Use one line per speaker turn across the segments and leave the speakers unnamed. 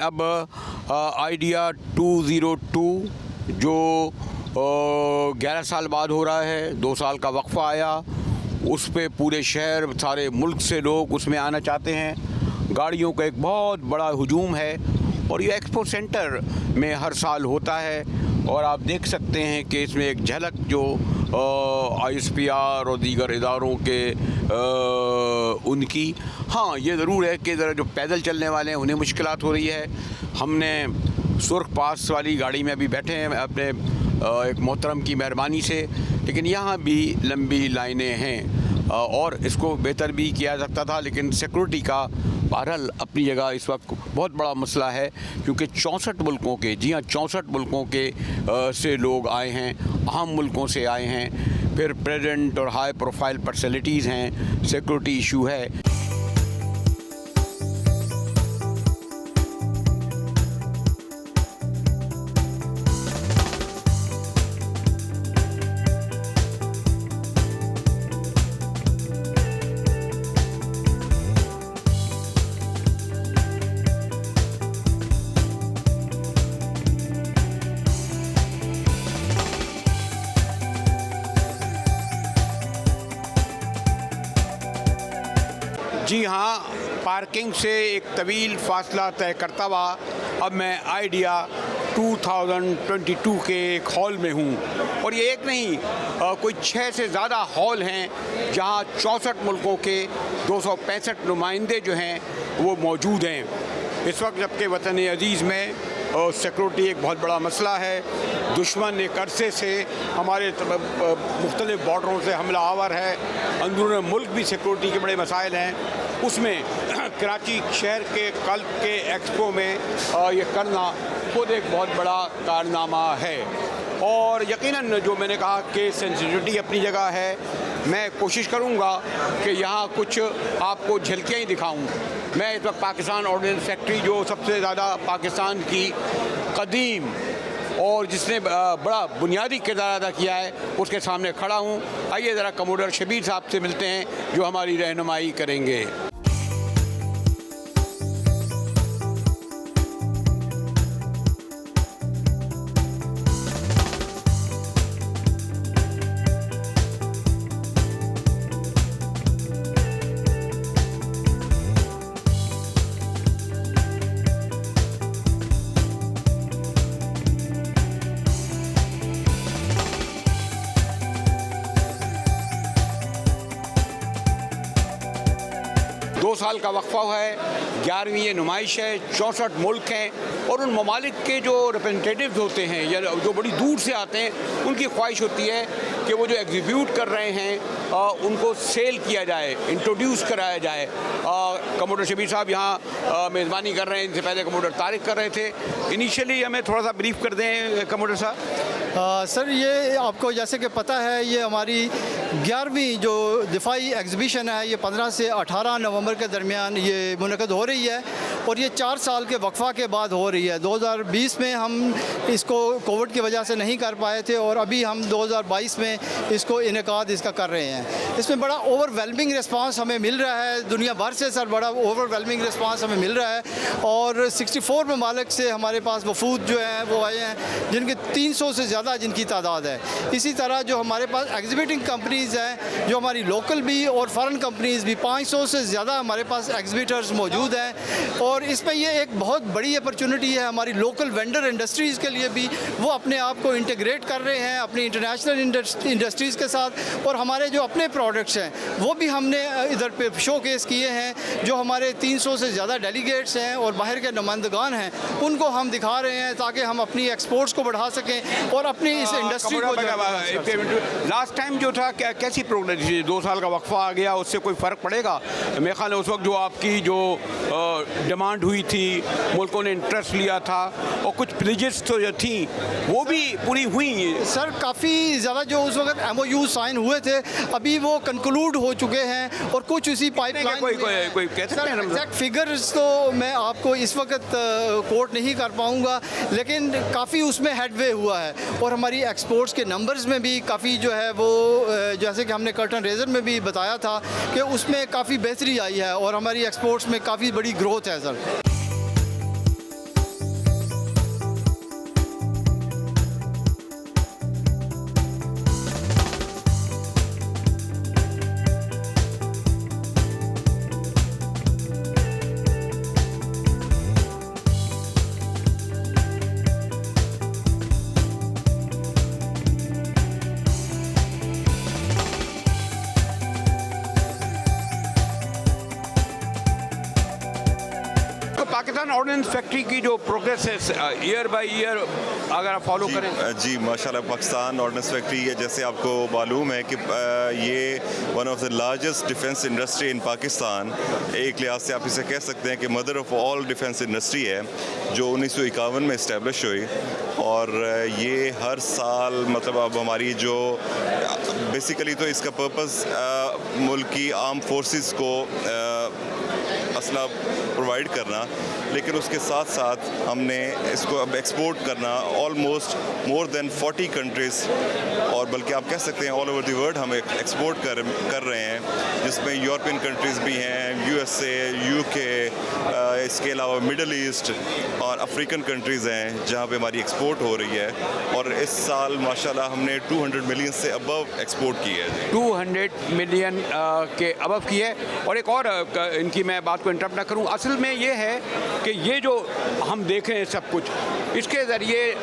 अब आइडिया 202 जो 11 साल बाद हो रहा है, 2 साल का वक्फा आया, उस पे पूरे शहर सारे मुल्क से लोग उसमें आना चाहते हैं। गाड़ियों का एक बहुत बड़ा हुजूम है और ये एक्सपो सेंटर में हर साल होता है और आप देख सकते हैं कि इसमें एक झलक जो ISPR और दीगर इदारों के उनकी, हाँ ये ज़रूर है कि ज़रा जो पैदल चलने वाले हैं उन्हें मुश्किलात हो रही है। हमने सुर्ख पास वाली गाड़ी में अभी बैठे हैं अपने एक मोहतरम की मेहरबानी से, लेकिन यहाँ भी लंबी लाइनें हैं और इसको बेहतर भी किया जा सकता था, लेकिन सिक्योरिटी का बहरहाल अपनी जगह इस वक्त बहुत बड़ा मसला है, क्योंकि 64 मुल्कों के, जी हाँ 64 मुल्कों के से लोग आए हैं, अहम मुल्कों से आए हैं, फिर प्रेसिडेंट और हाई प्रोफाइल पर्सनैलिटीज़ हैं, सिक्योरिटी इशू है। जी हाँ, पार्किंग से एक तवील फासला तय करता हुआ अब मैं आइडिया 2022 के एक हॉल में हूँ और ये एक नहीं कोई 6 से ज़्यादा हॉल हैं जहाँ 64 मुल्कों के 265 नुमाइंदे जो हैं वो मौजूद हैं। इस वक्त जबकि वतन अजीज़ में सिक्योरिटी एक बहुत बड़ा मसला है, दुश्मन एक अरसे से हमारे मुख्तलिफ बॉर्डरों से हमला आवर है, अंदरून मुल्क भी सिक्योरिटी के बड़े मसाइल हैं। उसमें कराची शहर के कल्ब के एक्सपो में ये करना खुद एक बहुत बड़ा कारनामा है और यकीनन जो मैंने कहा कि सेंसिटिविटी अपनी जगह है, मैं कोशिश करूँगा कि यहाँ कुछ आपको झलकियाँ ही दिखाऊँ। मैं इस वक्त पाकिस्तान ऑर्डिनेंस फैक्ट्री जो सबसे ज़्यादा पाकिस्तान की कदीम और जिसने बड़ा बुनियादी किरदार अदा किया है उसके सामने खड़ा हूँ। आइए ज़रा कमोडर शबीर साहब से मिलते हैं जो हमारी रहनुमाई करेंगे। 2 साल का वक्फा है, 11वीं ये नुमाइश है, 64 मुल्क हैं और उन ममालिक के जो रिप्रेजेंटेटिव्स होते हैं या जो बड़ी दूर से आते हैं उनकी ख्वाहिश होती है कि वो जो एग्जीक्यूट कर रहे हैं उनको सेल किया जाए, इंट्रोड्यूस कराया जाए। कमोडर शबीर साहब यहाँ मेज़बानी कर रहे हैं, इनसे पहले कमोडर तारिक कर रहे थे। इनिशियली हमें थोड़ा सा ब्रीफ कर दें कमोडर साहब।
सर ये आपको जैसे कि पता है ये हमारी 11वीं जो दिफाई एग्ज़िबिशन है ये 15 से 18 नवंबर के दरमियान ये मुनक़द हो रही है और ये 4 साल के वक्फ़ा के बाद हो रही है। 2020 में हम इसको कोविड की वजह से नहीं कर पाए थे और अभी हम 2022 में इसको इनेकाद इसका कर रहे हैं। इसमें बड़ा ओवरवेलमिंग रिस्पांस हमें मिल रहा है, दुनिया भर से सर बड़ा ओवरवेलमिंग रिस्पांस हमें मिल रहा है और 64 ममालिक से हमारे पास वफूद जो हैं वो आए हैं जिनके 300 से ज़्यादा जिनकी तादाद है। इसी तरह जो हमारे पास एग्ज़िबिटिंग कंपनीज़ हैं जो हमारी लोकल भी और फ़ॉरेन कंपनीज़ भी 500 से ज़्यादा हमारे पास एग्ज़िबिटर्स मौजूद हैं और इसमें ये एक बहुत बड़ी अपॉर्चुनिटी है हमारी लोकल वेंडर इंडस्ट्रीज़ के लिए भी। वो अपने आप को इंटीग्रेट कर रहे हैं अपनी इंटरनेशनल इंडस्ट्रीज़ के साथ और हमारे जो अपने प्रोडक्ट्स हैं वो भी हमने इधर पे शोकेस किए हैं। जो हमारे 300 से ज़्यादा डेलीगेट्स हैं और बाहर के नुमाइंदगान हैं उनको हम दिखा रहे हैं ताकि हम अपनी एक्सपोर्ट्स को बढ़ा सकें और अपनी इस इंडस्ट्री को
लास्ट टाइम जो था कैसी प्रोग्रेस थी? 2 साल का वक्फा आ गया, उससे कोई फ़र्क पड़ेगा? मेरे ख्याल है उस वक्त जो आपकी जो डिमांड हुई थी, मुल्कों ने इंटरेस्ट लिया था और कुछ प्लेजेस तो जो थी वो भी पूरी हुई
सर। काफ़ी ज़्यादा जो उस वक्त MOU साइन हुए थे अभी वो कंक्लूड हो चुके हैं और कुछ उसी पाइपलाइन
कोई कहते हैं
एग्जैक्ट फिगर्स तो मैं आपको इस वक्त कोट नहीं कर पाऊँगा, लेकिन काफ़ी उसमें हेडवे हुआ है और हमारी एक्सपोर्ट्स के नंबर्स में भी काफ़ी जो है वो जैसे कि हमने कर्टन रेजर में भी बताया था कि उसमें काफ़ी बेहतरी आई है और हमारी एक्सपोर्ट्स में काफ़ी बड़ी ग्रोथ है सर।
ऑर्डिनेंस फैक्ट्री की जो प्रोग्रेस है ईयर बाय ईयर अगर आप फॉलो करें?
जी माशाल्लाह, पाकिस्तान ऑर्डिनेंस फैक्ट्री है, जैसे आपको मालूम है कि ये one of the largest defence industry in Pakistan, एक लिहाज से आप इसे कह सकते हैं कि mother of all defence industry है, जो 1951 में इस्टेब्लिश हुई। और ये हर साल मतलब अब हमारी जो बेसिकली तो इसका पर्पस मुल्क की आर्म फोर्सेस को असला प्रोवाइड करना, लेकिन उसके साथ साथ हमने इसको अब एक्सपोर्ट करना ऑलमोस्ट मोर देन 40 कंट्रीज़, और बल्कि आप कह सकते हैं ऑल ओवर द वर्ल्ड हम एक्सपोर्ट कर रहे हैं, जिसमें यूरोपियन कंट्रीज़ भी हैं, USA, UK, इसके अलावा मिडल ईस्ट और अफ्रीकन कंट्रीज़ हैं जहाँ पे हमारी एक्सपोर्ट हो रही है। और इस साल माशाल्लाह हमने 200 मिलियन से अबव एक्सपोर्ट की है।
200 मिलियन के अबव की है। और एक और इनकी मैं बात को इंटरप्ट ना करूं, असल में ये है कि ये जो हम देख रहे हैं सब कुछ, इसके ज़रिए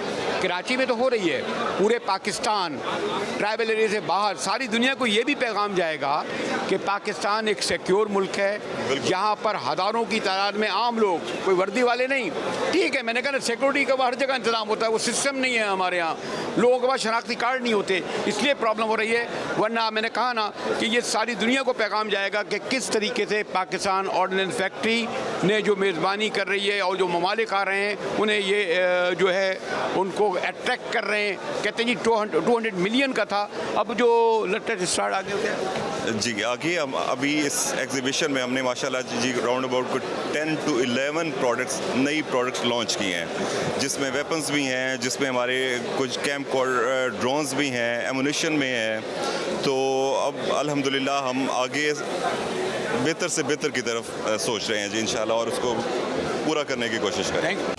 कराची में तो हो रही है, पूरे पाकिस्तान ट्राइबल एरिया से बाहर सारी दुनिया को ये भी पैगाम जाएगा कि पाकिस्तान एक सिक्योर मुल्क है, जहाँ पर हज़ारों की तादाद में आम लोग, कोई वर्दी वाले नहीं। ठीक है, मैंने कहा ना, सिक्योरिटी का हर जगह इंतजाम होता है, वो सिस्टम नहीं है हमारे यहाँ, लोगों के पास शनाख्ती कार्ड नहीं होते, इसलिए प्रॉब्लम हो रही है। वरना मैंने कहा ना कि ये सारी दुनिया को पैगाम जाएगा कि किस तरीके से पाकिस्तान ऑर्डिनेंस फैक्ट्री ने जो मेज़बानी कर रही है और जो ममालिक आ रहे हैं उन्हें ये जो है उनको अट्रैक्ट कर रहे हैं। कहते हैं जी 200 मिलियन का था, अब जो लेटेस्ट स्टार्ट आ गया
जी आगे हम अभी इस एग्जीबिशन में हमने माशाल्लाह जी राउंड अबाउट को 10 to 11 प्रोडक्ट्स, नई प्रोडक्ट्स लॉन्च किए हैं, जिसमें वेपन्स भी हैं, जिसमें हमारे कुछ कैंप ड्रोन्स भी हैं, एमुनिशन में है। तो अब अल्हम्दुलिल्लाह हम आगे बेहतर से बेहतर की तरफ सोच रहे हैं जी इंशाल्लाह, और उसको पूरा करने की कोशिश करेंगे।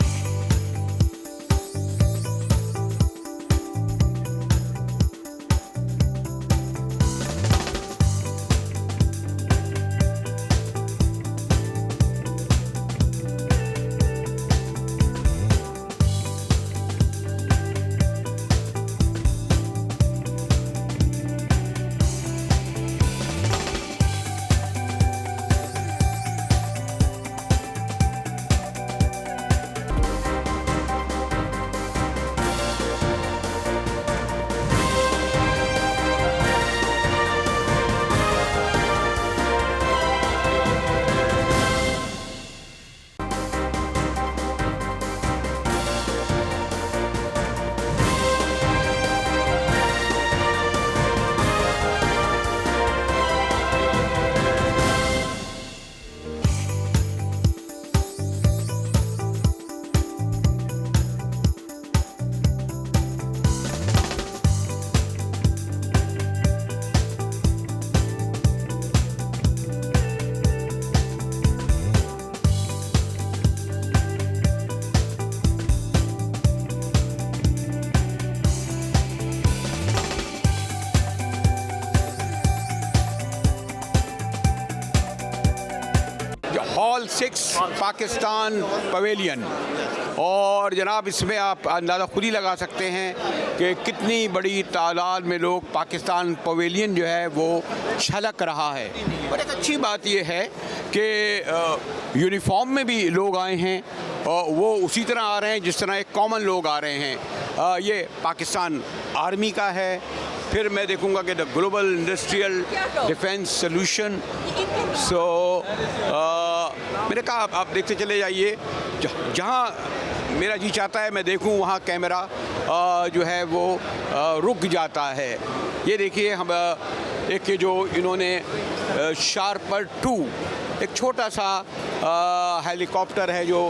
Hall 6 Pakistan pavilion. और जनाब इसमें आप अंदाज़ा खुद ही लगा सकते हैं कि कितनी बड़ी तादाद में लोग पाकिस्तान पवेलियन जो है वो छलक रहा है। और एक अच्छी बात ये है कि यूनिफॉर्म में भी लोग आए हैं और वो उसी तरह आ रहे हैं जिस तरह एक कॉमन लोग आ रहे हैं। ये पाकिस्तान आर्मी का है, फिर मैं देखूंगा कि the global industrial defence solution. So मैंने कहा आप देखते चले जाइए, जहाँ मेरा जी चाहता है मैं देखूं वहाँ कैमरा जो है वो रुक जाता है। ये देखिए हम एक जो इन्होंने शार्पर 2 एक छोटा सा हेलीकॉप्टर है जो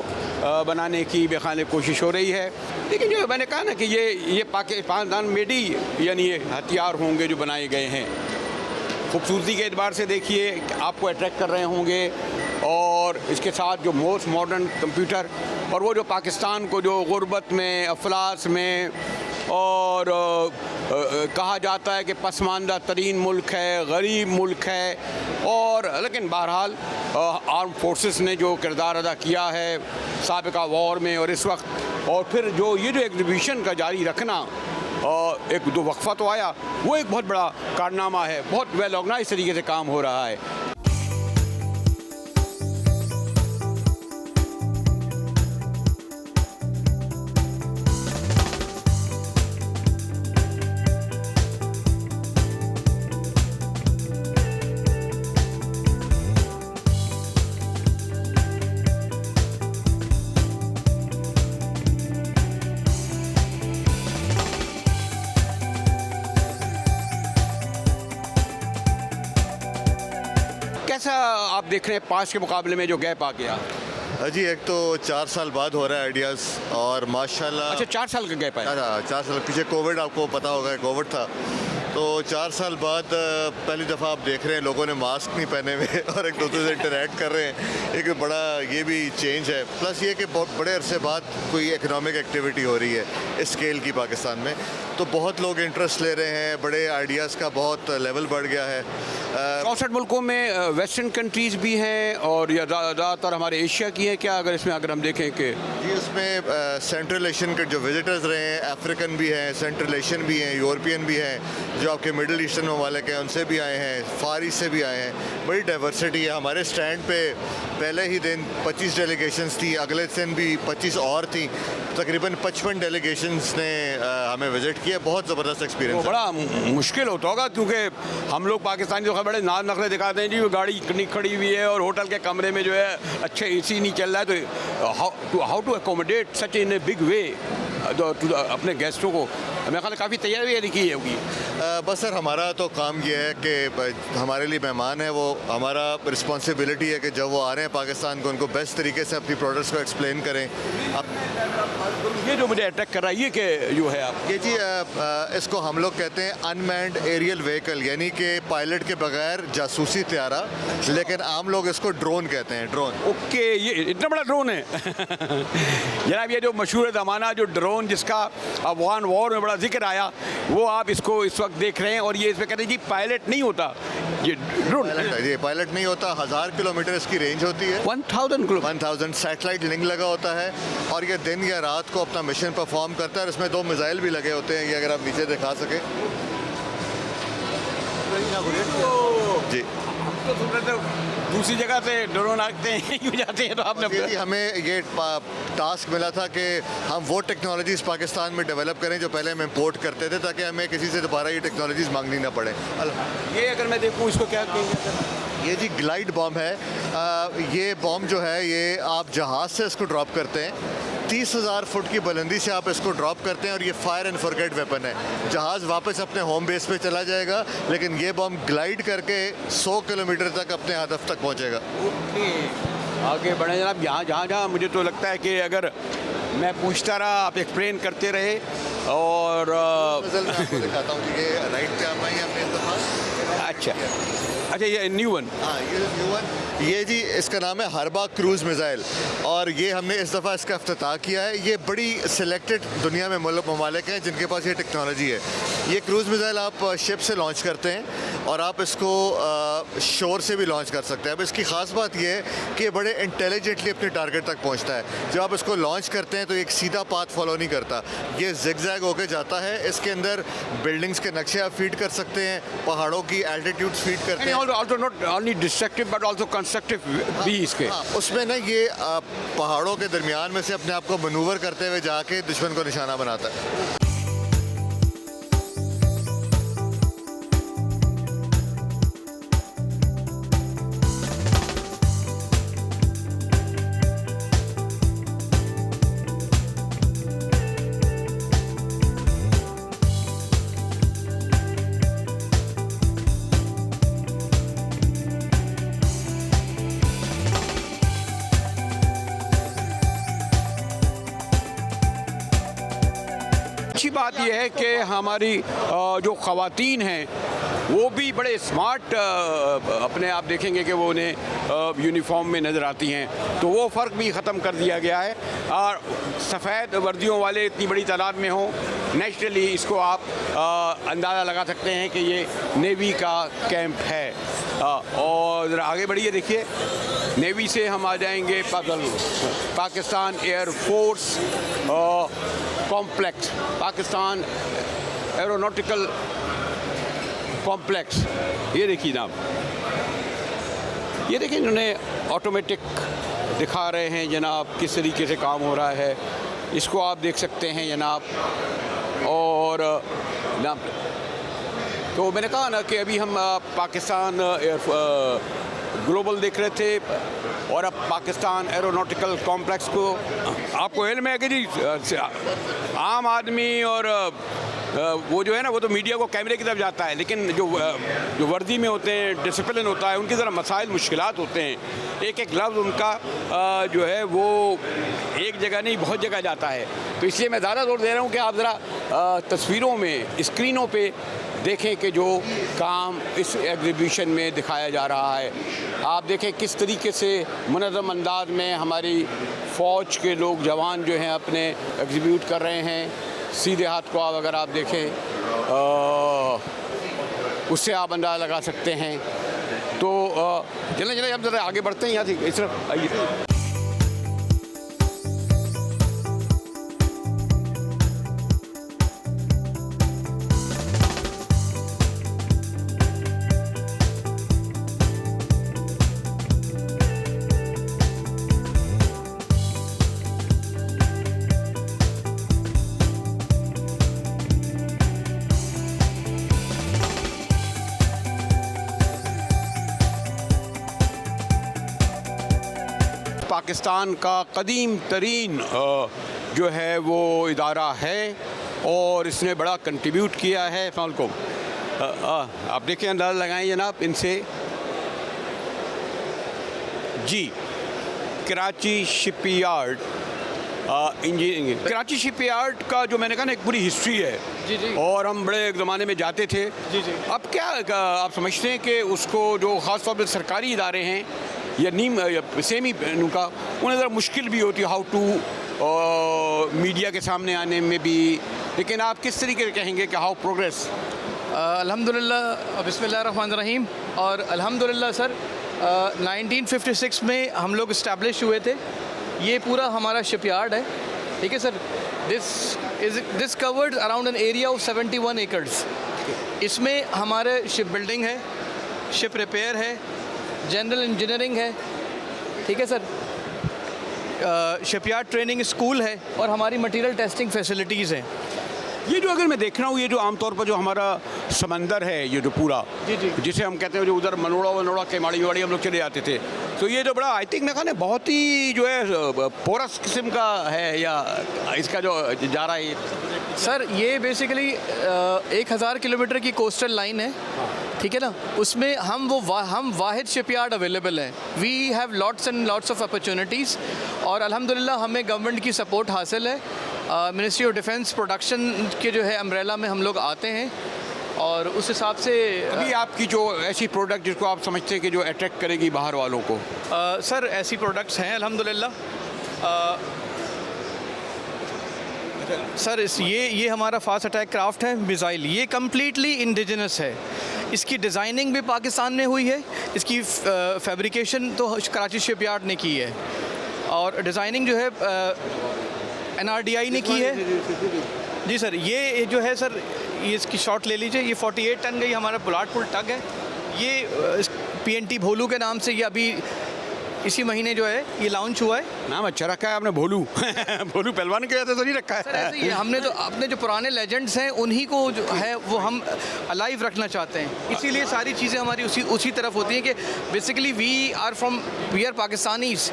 बनाने की बेखाने कोशिश हो रही है। लेकिन जो मैंने कहा ना कि ये पाकिस्तान मेड ही यानी ये हथियार होंगे जो बनाए गए हैं। खूबसूरती के एतबार से देखिए आपको अट्रैक्ट कर रहे होंगे, और इसके साथ जो मोस्ट मॉडर्न कंप्यूटर, और वो जो पाकिस्तान को जो गुर्बत में, अफलास में और कहा जाता है कि पसमानदा तरीन मुल्क है, गरीब मुल्क है, और लेकिन बहरहाल आर्म फोर्सेस ने जो किरदार अदा किया है साबिका वॉर में और इस वक्त, और फिर जो ये जो एग्जीबिशन का जारी रखना, एक दो वक्फा तो आया, वो एक बहुत बड़ा कारनामा है। बहुत वेल ऑर्गेनाइज तरीके से काम हो रहा है। कैसा आप देख रहे हैं पास के मुकाबले में जो गैप आ गया?
जी एक तो 4 साल बाद हो रहा है आइडियाज़ और माशाल्लाह।
अच्छा 4 साल का गैप है।
4 साल पीछे कोविड, आपको पता होगा कोविड था, तो 4 साल बाद पहली दफ़ा आप देख रहे हैं लोगों ने मास्क नहीं पहने हुए और एक दूसरे से इंटरेक्ट कर रहे हैं। एक बड़ा ये भी चेंज है। प्लस ये कि बहुत बड़े अरसे बाद कोई इकनॉमिक एक्टिविटी हो रही है इस स्केल की पाकिस्तान में, तो बहुत लोग इंटरेस्ट ले रहे हैं, बड़े आइडियाज़ का बहुत लेवल बढ़ गया है।
64 मुल्कों में वेस्टर्न कंट्रीज़ भी हैं और या ज़्यादातर हमारे एशिया की हैं क्या? अगर हम देखें कि
जी उसमें सेंट्रल एशियन के जो विजिटर्स रहे हैं, अफ्रीकन भी हैं, सेंट्रल एशियन भी हैं, यूरोपियन भी हैं, जो आपके मिडिल ईस्टर्न ममालिक हैं उनसे भी आए हैं, फार ईस्ट से भी आए हैं। बड़ी डाइवर्सिटी है। हमारे स्टैंड पे पहले ही दिन 25 डेलीगेशंस थी, अगले दिन भी 25 और थी। तकरीबन 55 डेलीगेशंस ने हमें विज़िट किया। बहुत ज़बरदस्त एक्सपीरियंस।
तो बड़ा मुश्किल होता होगा क्योंकि हम लोग पाकिस्तानी तो बड़े नाज नखरे दिखाते हैं जी, वो गाड़ी इतनी खड़ी हुई है और होटल के कमरे में जो है अच्छे एसी नहीं चल रहा है, तो how to accommodate such in a big way अपने गेस्टों को? मेरे ख्याल काफ़ी तैयारी की है होगी।
बस सर हमारा तो काम ये है कि हमारे लिए मेहमान है, वो हमारा रिस्पॉन्सिबिलिटी है कि जब वो आ रहे हैं पाकिस्तान को उनको बेस्ट तरीके से अपनी प्रोडक्ट्स को एक्सप्लेन करें। अब
ये जो मुझे अट्रैक्ट कर रहा है ये कि जो है आप
ये जी इसको हम लोग कहते हैं अनमैन्ड एरियल व्हीकल, यानी कि पायलट के बगैर जासूसी त्यारा, लेकिन आम लोग इसको ड्रोन कहते हैं। ड्रोन।
ओके, ये इतना बड़ा ड्रोन है। जनाब ये जो मशहूर ज़माना जो ड्रोन जिसका अफगान वॉर में बड़ा जिक्र आया, वो आप इसको इस वक्त देख रहे हैं और ये इसमें कहते हैं जी पायलट नहीं होता, ये ड्रोन
ये पायलट नहीं होता। 1000 किलोमीटर इसकी रेंज होती है।
1000 किलो
1000 सैटेलाइट लिंक लगा होता है और ये दिन या रात को अपना मिशन परफॉर्म करता है। और इसमें 2 मिसाइल भी लगे होते हैं, ये अगर आप नीचे दिखा सकें जी।
तो सुन रहे थे दूसरी जगह से ड्रोन आते हैं क्यों जाते हैं, तो आपने
जी हमें ये टास्क मिला था कि हम वो टेक्नोलॉजीज़ पाकिस्तान में डेवलप करें जो पहले हम इंपोर्ट करते थे, ताकि हमें किसी से दोबारा ये टेक्नोलॉजीज़ मांगनी ना पड़े।
ये अगर मैं देखूँ इसको क्या कहेंगे?
ये जी ग्लाइड बॉम्ब है। ये बॉम्ब जो है ये आप जहाज़ से इसको ड्रॉप करते हैं। 30,000 फुट की बुलंदी से आप इसको ड्रॉप करते हैं और ये फायर एंड फॉरगेट वेपन है। जहाज़ वापस अपने होम बेस पे चला जाएगा, लेकिन ये बॉम्ब ग्लाइड करके 100 किलोमीटर तक अपने हदफ तक पहुंचेगा।
ओके, आगे बढ़े जनाब। जहाँ मुझे तो लगता है कि अगर मैं पूछता रहा आप एक्सप्लेन करते रहे और
मैं आपको दिखाता हूँ कि ये राइट पे आप आइए अपने इत्तेफाक।
अच्छा ये न्यू वन।
हाँ ये न्यू वन, ये जी इसका नाम है हरबा क्रूज़ मिसाइल और ये हमने इस दफ़ा इसका इफ्तिताह किया है। ये बड़ी सिलेक्टेड दुनिया में ममालिक हैं जिनके पास ये टेक्नोलॉजी है। ये क्रूज़ मिसाइल आप शिप से लॉन्च करते हैं और आप इसको शोर से भी लॉन्च कर सकते हैं। अब इसकी ख़ास बात ये है कि ये बड़े इंटेलिजेंटली अपने टारगेट तक पहुँचता है। जब आप इसको लॉन्च करते हैं तो एक सीधा पाथ फॉलो नहीं करता, ये जिगजैग होकर जाता है। इसके अंदर बिल्डिंग्स के नक्शे आप फीड कर सकते हैं, पहाड़ों की एल्टीट्यूड फीड करते हैं।
Also not only destructive but also constructive भी इसके।
हाँ, उसमें ना ये पहाड़ों के दरमियान में से अपने आप को मनूवर करते हुए जाके दुश्मन को निशाना बनाता है।
अच्छी बात यह है कि हमारी जो ख़वातीन हैं वो भी बड़े स्मार्ट अपने आप देखेंगे कि वो उन्हें यूनिफॉर्म में नज़र आती हैं, तो वो फ़र्क भी ख़त्म कर दिया गया है। और सफ़ेद वर्दियों वाले इतनी बड़ी तादाद में हों, नेचुरली इसको आप अंदाज़ा लगा सकते हैं कि ये नेवी का कैंप है। और ज़रा आगे बढ़िए, देखिए नेवी से हम आ जाएंगे Pakistan air force complex, Pakistan aeronautical complex. ये देखिए जनाब, ये देखिए इन्होंने ऑटोमेटिक दिखा रहे हैं जनाब किस तरीके से काम हो रहा है, इसको आप देख सकते हैं जनाब। और जनाब तो मैंने कहा ना कि अभी हम पाकिस्तान ग्लोबल देख रहे थे और अब पाकिस्तान एरोनॉटिकल कॉम्प्लेक्स को आपको इल्म है कि जी आम आदमी और वो जो है ना वो तो मीडिया को कैमरे की तरफ जाता है, लेकिन जो वर्दी में होते हैं, डिसिप्लिन होता है, उनकी ज़रा मसाइल मुश्किलात होते हैं। एक एक लफ्ज़ उनका जो है वो एक जगह नहीं बहुत जगह जाता है। तो इसलिए मैं ज़्यादा जोर दे रहा हूँ कि आप ज़रा तस्वीरों में, स्क्रीनों पे देखें कि जो काम इस एग्जीबिशन में दिखाया जा रहा है। आप देखें किस तरीके से मुनज़्ज़म अंदाज में हमारी फ़ौज के लोग जवान जो हैं अपने एग्जीब्यूट कर रहे हैं। सीधे हाथ को अगर आप देखें उससे आप अंदाज़ा लगा सकते हैं। तो चलें चलें हम ज़रा आगे बढ़ते हैं, यहाँ से इस तरफ आइए। पाकिस्तान का कदीम तरीन जो है वो इदारा है और इसने बड़ा कंट्रीब्यूट किया है। अस्सलाम वालेकुम। आप देखिए, अंदाज़ा लगाएं जनाब इनसे। जी, Karachi shipyard engineering, Karachi shipyard का जो मैंने कहा ना एक पूरी हिस्ट्री है।
जी जी।
और हम बड़े एक ज़माने में जाते थे।
जी जी।
अब क्या आप समझते हैं कि उसको जो ख़ास तौर पर सरकारी इदारे हैं या नीम या सेमी का, उन्हें ज़रा मुश्किल भी होती है हाउ टू मीडिया के सामने आने में भी, लेकिन आप किस तरीके से कहेंगे कि हाउ प्रोग्रेस?
अल्हम्दुलिल्लाह, बिस्मिल्लाहिर्रहमानिर्रहीम। और अल्हम्दुलिल्लाह सर, 1956 में हम लोग इस्टेब्लिश हुए थे। ये पूरा हमारा शिपयार्ड है, ठीक है sir. This covered around an area of 71 एकड़्स। इसमें हमारे शिप बिल्डिंग है, शिप रिपेयर है, जनरल इंजीनियरिंग है, ठीक है सर, शिपयार्ड ट्रेनिंग स्कूल है और हमारी मटेरियल टेस्टिंग फैसिलिटीज़ हैं।
ये जो अगर मैं देख रहा हूँ, ये जो आमतौर पर जो हमारा समंदर है, ये जो पूरा
जी जी।
जिसे हम कहते हैं जो उधर मनोड़ा वनोड़ा केमाड़ी वाड़ी हम लोग चले जाते थे, तो ये जो बड़ा आई थिंक मैं कहना बहुत ही जो है पोरस किस्म का है, या इसका जो जा रहा है
सर, ये बेसिकली 1000 किलोमीटर की कोस्टल लाइन है, ठीक है ना। उसमें हम वाहिद शिपयार्ड अवेलेबल हैं। We have lots and lots of opportunities और अल्हम्दुलिल्लाह हमें गवर्नमेंट की सपोर्ट हासिल है। मिनिस्ट्री ऑफ डिफेंस प्रोडक्शन के जो है अम्ब्रेला में हम लोग आते हैं और उस हिसाब से
अभी आपकी जो ऐसी प्रोडक्ट जिसको आप समझते हैं कि जो अट्रैक्ट करेगी बाहर वालों को?
सर ऐसी प्रोडक्ट्स हैं अल्हम्दुलिल्लाह। सर ये हमारा फास्ट अटैक क्राफ्ट है मिसाइल, ये कम्प्लीटली इंडिजिनस है। इसकी डिज़ाइनिंग भी पाकिस्तान में हुई है, इसकी फैब्रिकेशन तो कराची शिपयार्ड ने की है और डिज़ाइनिंग जो है NRDI ने की है। जी सर, ये जो है सर, ये इसकी शॉट ले लीजिए। ये 48 टन का ही हमारा बुलाटपुर टग है। ये PNT भोलू के नाम से ये अभी इसी महीने जो है ये लॉन्च हुआ है।
नाम अच्छा रखा है आपने, भोलू। भोलू पहलवान के वजह से तो नहीं रखा
सर ऐसे ही हमने तो अपने जो पुराने लेजेंड्स हैं उन्हीं को जो है वो हम अलाइव रखना चाहते हैं, इसीलिए सारी चीज़ें हमारी उसी तरफ होती हैं कि बेसिकली वी आर पाकिस्तानीज़।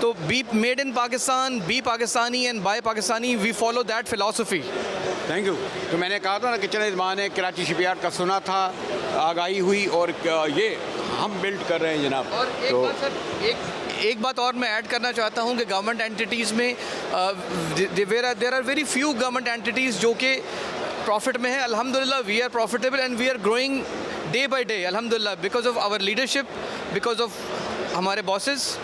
तो be made in Pakistan, be Pakistani and buy Pakistani, we follow that philosophy.
Thank you. तो मैंने कहा था ना कि चले ज़मान है कराची शिपयार्ड का सुना था, आगाही हुई और ये हम बिल्ड कर रहे हैं जनाब।
और एक बात सर, एक बात और मैं ऐड करना चाहता हूँ कि गवर्नमेंट एंटिटीज़ में there are very few government entities जो कि प्रॉफिट में है। अल्हम्दुलिल्लाह we are profitable and we are growing day by day अल्हम्दुलिल्लाह, because of our leadership, because of हमारे bosses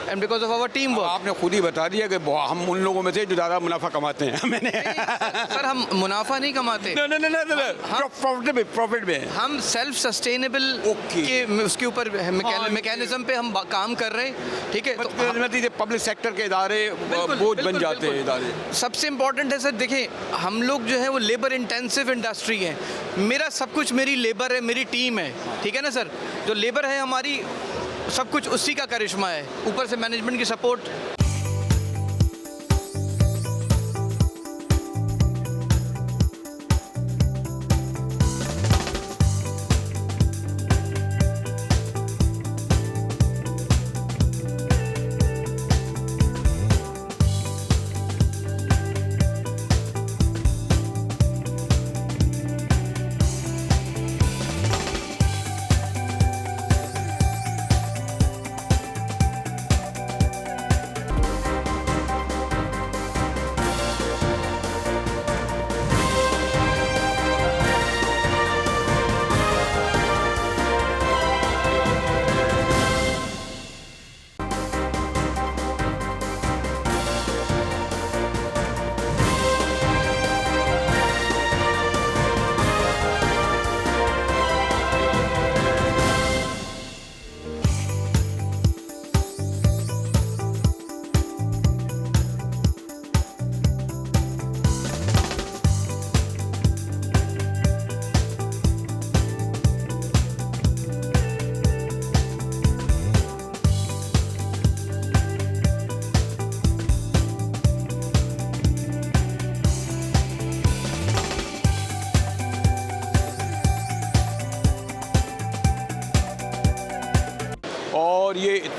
and because of our team work.
आपने खुद ही बता दिया कि हम उन लोगों में से जो ज़्यादा मुनाफा कमाते हैं। मैंने
सर हम मुनाफा नहीं कमाते,
प्रॉफिट में
हम सेल्फ सस्टेनेबल के उसके ऊपर मैकेनिज्म पे हम काम कर रहे हैं, ठीक है।
तो पब्लिक सेक्टर के इदारे बोझ बन जाते हैं इदारे।
सबसे इम्पोर्टेंट है सर, देखिए हम लोग जो है वो लेबर इंटेंसिव इंडस्ट्री है। मेरा सब कुछ मेरी लेबर है, मेरी टीम है, ठीक है ना सर। जो लेबर है हमारी, सब कुछ उसी का करिश्मा है, ऊपर से मैनेजमेंट की सपोर्ट।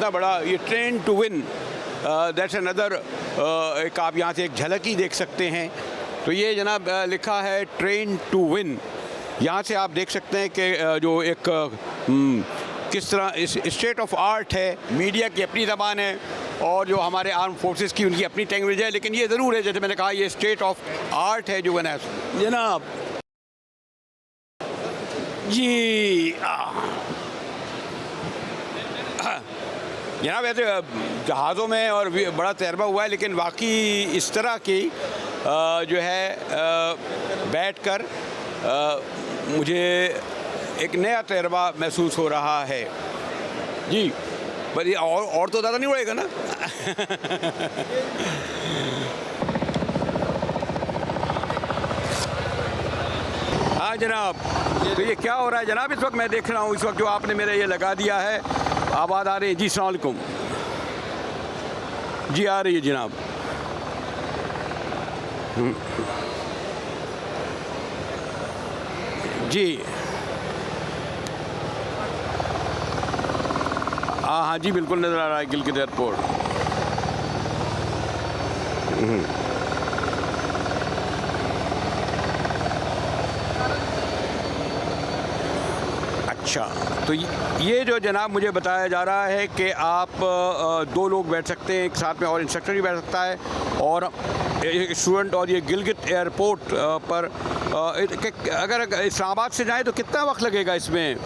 कितना बड़ा ये train to win, that's another, एक आप यहाँ से एक झलक ही देख सकते हैं। तो ये जनाब लिखा है ट्रेन टू विन। यहाँ से आप देख सकते हैं कि जो एक किस तरह इस स्टेट ऑफ आर्ट है। मीडिया की अपनी ज़बान है और जो हमारे आर्म फोर्सेस की उनकी अपनी लैंग्वेज है, लेकिन ये ज़रूर है जैसे मैंने कहा ये स्टेट ऑफ आर्ट है जो बना है जनाब। जी जनाब, ऐसे जहाज़ों में और बड़ा तजर्बा हुआ है, लेकिन वाकई इस तरह की जो है बैठकर मुझे एक नया तजर्बा महसूस हो रहा है। जी बस ये और तो ज़्यादा नहीं उड़ेगा ना। हाँ जनाब, तो ये क्या हो रहा है जनाब? इस वक्त मैं देख रहा हूँ, इस वक्त जो आपने मेरे ये लगा दिया है, आवाज़ आ रही है? जी अस्सलाम वालेकुम। जी आ रही है जनाब। जी हाँ जी बिल्कुल नज़र आ रहा है गिलगित एयरपोर्ट। अच्छा, तो ये जो जनाब मुझे बताया जा रहा है कि आप दो लोग बैठ सकते हैं एक साथ में, और इंस्ट्रक्टर भी बैठ सकता है और स्टूडेंट। और ये गिलगित एयरपोर्ट पर अगर इस्लामाबाद से जाएं तो कितना वक्त लगेगा इसमें?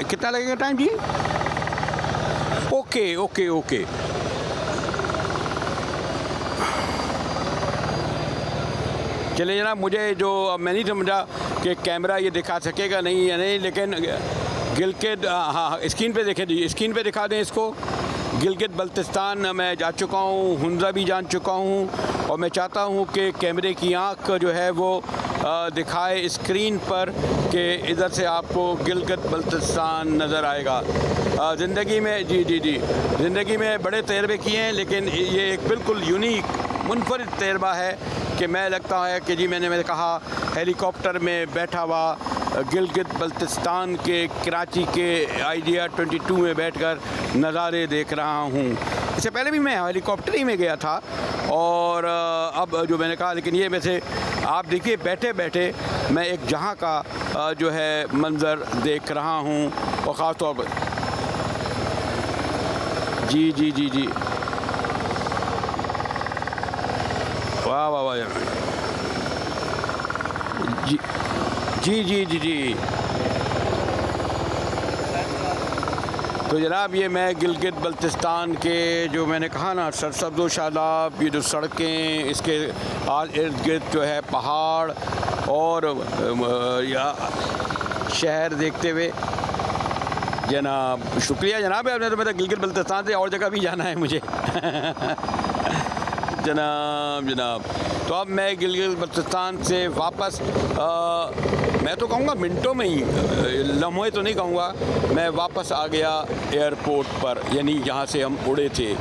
कितना लगेगा टाइम जी? Okay okay okay. चलिए जनाब, मुझे जो मैं नहीं समझा कि कैमरा ये दिखा सकेगा नहीं या नहीं, लेकिन गिलगित हाँ स्क्रीन पे देखें जी, स्क्रीन पे दिखा दें इसको। गिलगित बल्तिस्तान मैं जा चुका हूँ, हुंज़ा भी जान चुका हूँ, और मैं चाहता हूँ कि कैमरे की आँख जो है वो दिखाए स्क्रीन पर कि इधर से आपको गिलगित बल्तिस्तान नज़र आएगा। ज़िंदगी में जी जी जी ज़िंदगी में बड़े तजर्बे किए हैं, लेकिन ये एक बिल्कुल यूनिक मुनफरिद तजर्बा है कि मैं लगता है कि जी मैंने कहा हेलीकॉप्टर में बैठा हुआ गिलगित बल्तिस्तान के कराची के आइडिया 22 में बैठकर नज़ारे देख रहा हूँ। इससे पहले भी मैं हेलीकॉप्टर ही में गया था, और अब जो मैंने कहा, लेकिन ये वैसे आप देखिए बैठे बैठे मैं एक जहाँ का जो है मंज़र देख रहा हूँ, और ख़ास तौर पर जी जी जी जी वाह वाह वाह जी जी जी जी जी। तो जनाब ये मैं गिलगित बल्तिस्तान के जो मैंने कहा ना सरसब्ज़ व शादाब ये जो सड़कें, इसके इर्द गिर्द जो है पहाड़ और या शहर देखते हुए जनाब, शुक्रिया जनाब। आपने तो मतलब गिलगित बल्तिस्तान से और जगह भी जाना है मुझे। जनाब जनाब, तो अब मैं गिलगित बल्तिस्तान से वापस मैं तो कहूँगा मिनटों में ही, लम्हे तो नहीं कहूँगा, मैं वापस आ गया एयरपोर्ट पर, यानी जहाँ से हम उड़े थे,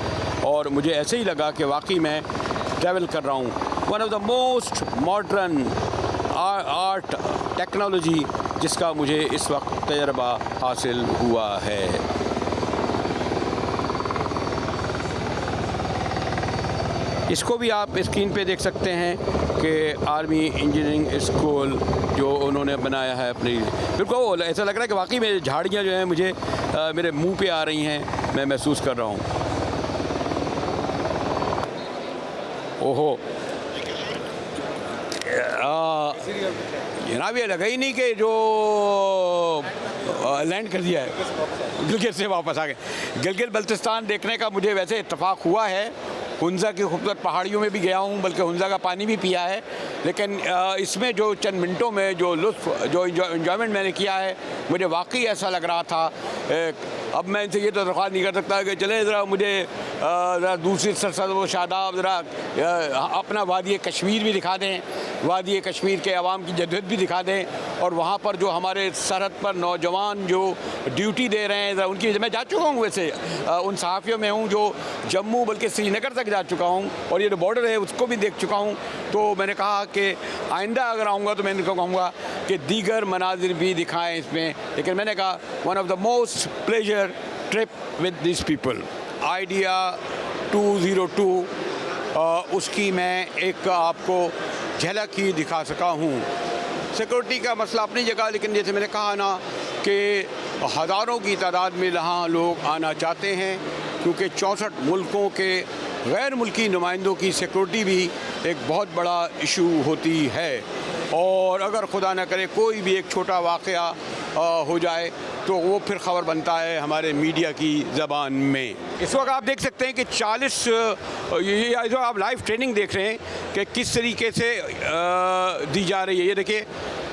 और मुझे ऐसे ही लगा कि वाकई मैं ट्रैवल कर रहा हूँ। One of the most modern art technology जिसका मुझे इस वक्त तजर्बा हासिल हुआ है। इसको भी आप स्क्रीन पे देख सकते हैं कि आर्मी इंजीनियरिंग स्कूल जो उन्होंने बनाया है अपनी, बिल्कुल ऐसा लग रहा है कि वाकई में झाड़ियाँ जो हैं मुझे मेरे मुंह पे आ रही हैं, मैं महसूस कर रहा हूँ। ओहो जनाब, ये लगा ही नहीं कि जो लैंड कर दिया है, गिलगित से वापस आ गए। गिलगित बल्तिस्तान देखने का मुझे वैसे इत्तेफाक हुआ है, हुंज़ा की खूबसूरत पहाड़ियों में भी गया हूँ, बल्कि हुंज़ा का पानी भी पिया है, लेकिन इसमें जो चंद मिनटों में जो लुत्फ़ जो इन्जॉयमेंट मैंने किया है, मुझे वाकई ऐसा लग रहा था। अब मैं इनसे ये तो दरख्वास्त नहीं कर सकता कि चले ज़रा मुझे ज़रा दूसरी सरसब्ज़ व शादाब ज़रा अपना वादी कश्मीर भी दिखा दें, वादी कश्मीर के अवाम की जद्दोजहद भी दिखा दें, और वहाँ पर जो हमारे सरहद पर नौजवान जो ड्यूटी दे रहे हैं, उनकी मैं जा चुका हूँ, वैसे उन सहाफ़ियों में हूँ जो जम्मू बल्कि श्रीनगर तक जा चुका हूँ, और ये जो बॉर्डर है उसको भी देख चुका हूँ। तो मैंने कहा कि आइंदा अगर आऊँगा तो मैं इनको कहूँगा कि दीगर मनाजिर भी दिखाएँ इसमें, लेकिन मैंने कहा one of the most pleasure trip with these people. Idea 202 उसकी मैं एक आपको झलक ही दिखा सका हूँ। सिक्योरिटी का मसला अपनी जगह, लेकिन जैसे मैंने कहा ना कि हज़ारों की तादाद में यहाँ लोग आना चाहते हैं, क्योंकि 64 मुल्कों के गैर मुल्की नुमाइंदों की सिक्योरिटी भी एक बहुत बड़ा इशू होती है। और अगर खुदा न करे कोई भी एक छोटा वाक़या हो जाए तो वो फिर ख़बर बनता है हमारे मीडिया की ज़बान में। इस वक्त आप देख सकते हैं कि 40 ये जो आप लाइव ट्रेनिंग देख रहे हैं कि किस तरीके से दी जा रही है। ये देखिए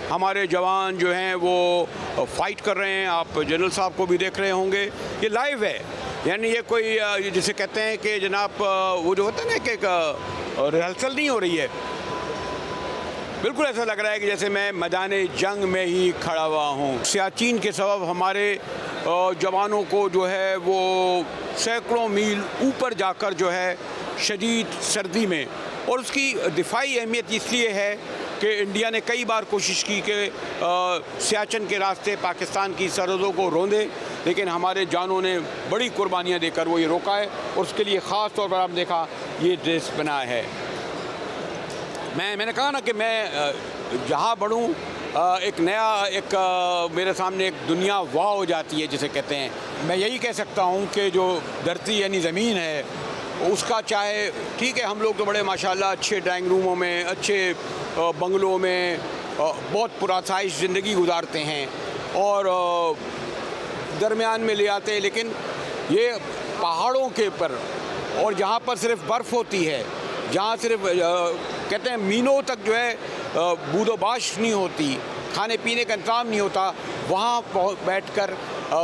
हमारे जवान जो हैं वो फ़ाइट कर रहे हैं, आप जनरल साहब को भी देख रहे होंगे, ये लाइव है। यानी ये कोई जिसे कहते हैं कि जनाब वो जो होता है ना कि एक रिहर्सल नहीं हो रही है, बिल्कुल ऐसा लग रहा है कि जैसे मैं मैदान जंग में ही खड़ा हुआ हूँ। सियाचिन के सबब हमारे जवानों को जो है वो सैकड़ों मील ऊपर जाकर जो है शदीद सर्दी में, और उसकी दिफाई अहमियत इसलिए है कि इंडिया ने कई बार कोशिश की कि सियाचिन के रास्ते पाकिस्तान की सरहदों को रोंदे, लेकिन हमारे जानों ने बड़ी कुर्बानियाँ देकर वो ये रोका है। और उसके लिए ख़ास तौर पर आपने देखा ये ड्रेस बनाया है। मैंने कहा ना कि मैं जहाँ बढ़ूँ एक नया मेरे सामने एक दुनिया वाह हो जाती है जिसे कहते हैं। मैं यही कह सकता हूँ कि जो धरती यानी ज़मीन है उसका, चाहे ठीक है हम लोग तो बड़े माशाल्लाह अच्छे ड्राइंग रूमों में, अच्छे बंगलों में बहुत पुरसाइश ज़िंदगी गुजारते हैं और दरमियान में ले आते हैं, लेकिन ये पहाड़ों के ऊपर और जहाँ पर सिर्फ बर्फ़ होती है, जहाँ सिर्फ कहते हैं मीलों तक जो है बूदोबाश नहीं होती, खाने पीने का इंतज़ाम नहीं होता, वहाँ बैठकर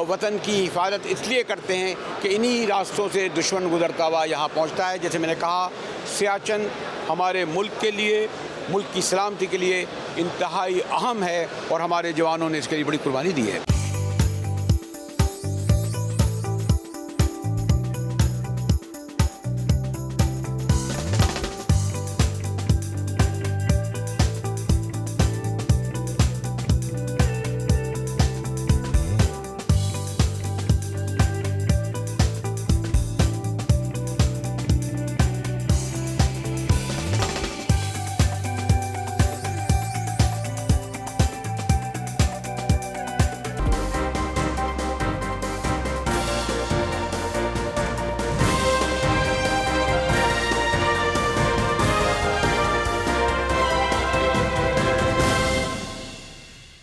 वतन की हिफाजत इसलिए करते हैं कि इन्हीं रास्तों से दुश्मन गुजरता हुआ यहाँ पहुँचता है। जैसे मैंने कहा सियाचिन हमारे मुल्क के लिए, मुल्क की सलामती के लिए इंतहाई अहम है और हमारे जवानों ने इसके लिए बड़ी कुर्बानी दी है।